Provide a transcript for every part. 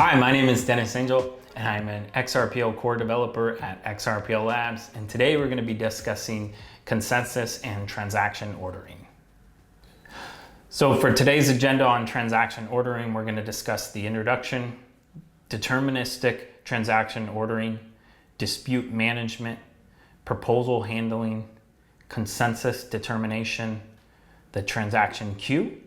Hi, my name is Dennis Angel, and I'm an XRPL core developer at XRPL Labs, and today we're going to be discussing consensus and transaction ordering. So for today's agenda on transaction ordering, we're going to discuss the introduction, deterministic transaction ordering, dispute management, proposal handling, consensus determination, the transaction queue,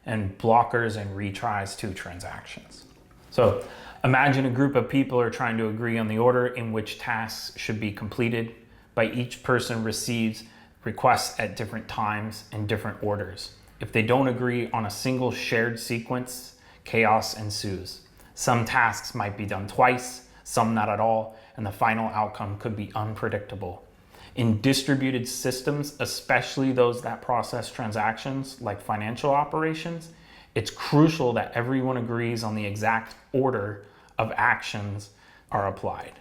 and blockers and retries to transactions. So imagine a group of people are trying to agree on the order in which tasks should be completed, but each person receives requests at different times and different orders. If they don't agree on a single shared sequence, chaos ensues. Some tasks might be done twice, some not at all, and the final outcome could be unpredictable. In distributed systems, especially those that process transactions like financial operations, it's crucial that everyone agrees on the exact order of actions are applied.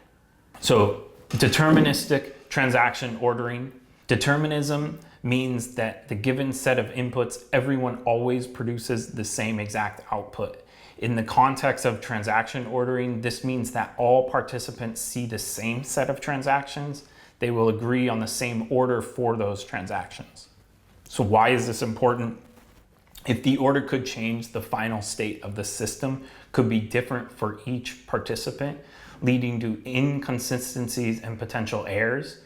So deterministic transaction ordering. Determinism means that the given set of inputs, everyone always produces the same exact output. In the context of transaction ordering, this means that all participants see the same set of transactions. They will agree on the same order for those transactions. So why is this important? If the order could change, the final state of the system could be different for each participant, leading to inconsistencies and potential errors.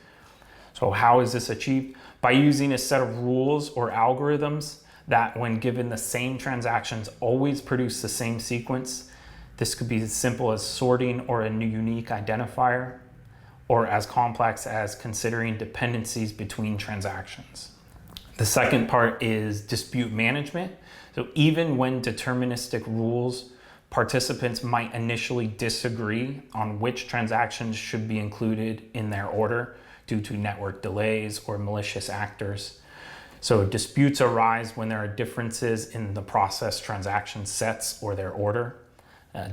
So how is this achieved? By using a set of rules or algorithms that, when given the same transactions, always produce the same sequence. This could be as simple as sorting or a new unique identifier, or as complex as considering dependencies between transactions. The second part is dispute management. So even when deterministic rules, participants might initially disagree on which transactions should be included in their order due to network delays or malicious actors. So disputes arise when there are differences in the process transaction sets or their order.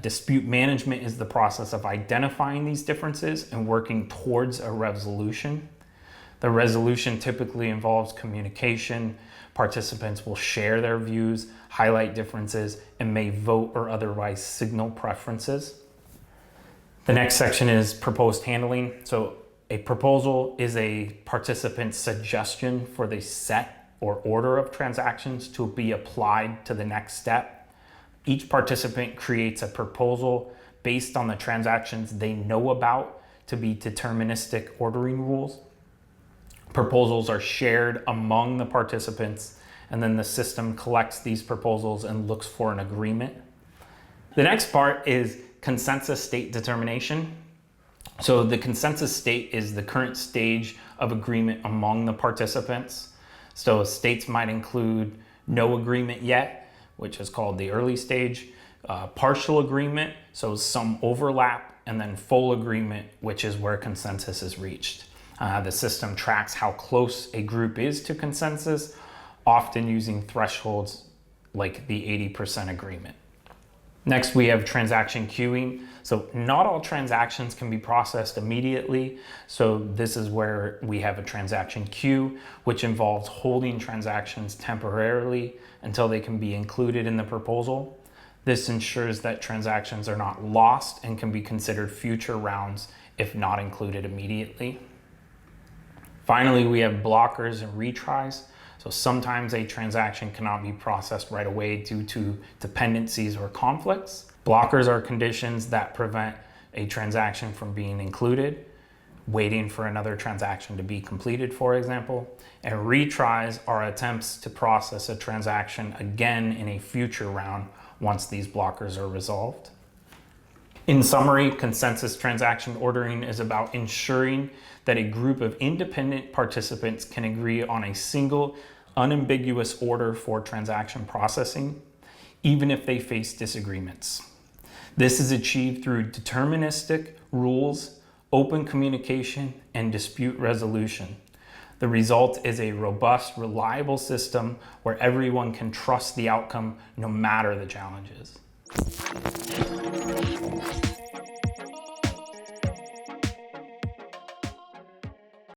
Dispute management is the process of identifying these differences and working towards a resolution. The resolution typically involves communication. Participants will share their views, highlight differences, and may vote or otherwise signal preferences. The next section is proposed handling. So a proposal is a participant's suggestion for the set or order of transactions to be applied to the next step. Each participant creates a proposal based on the transactions they know about to be deterministic ordering rules. Proposals are shared among the participants, and then the system collects these proposals and looks for an agreement. The next part is consensus state determination. So the consensus state is the current stage of agreement among the participants. So states might include no agreement yet, which is called the early stage, partial agreement, so some overlap, and then full agreement, which is where consensus is reached. The system tracks how close a group is to consensus, often using thresholds like the 80% agreement. Next, we have transaction queuing. So not all transactions can be processed immediately. So this is where we have a transaction queue, which involves holding transactions temporarily until they can be included in the proposal. This ensures that transactions are not lost and can be considered future rounds if not included immediately. Finally, we have blockers and retries. So sometimes a transaction cannot be processed right away due to dependencies or conflicts. Blockers are conditions that prevent a transaction from being included, waiting for another transaction to be completed, for example. And retries are attempts to process a transaction again in a future round once these blockers are resolved. In summary, consensus transaction ordering is about ensuring that a group of independent participants can agree on a single, unambiguous order for transaction processing, even if they face disagreements. This is achieved through deterministic rules, open communication, and dispute resolution. The result is a robust, reliable system where everyone can trust the outcome no matter the challenges.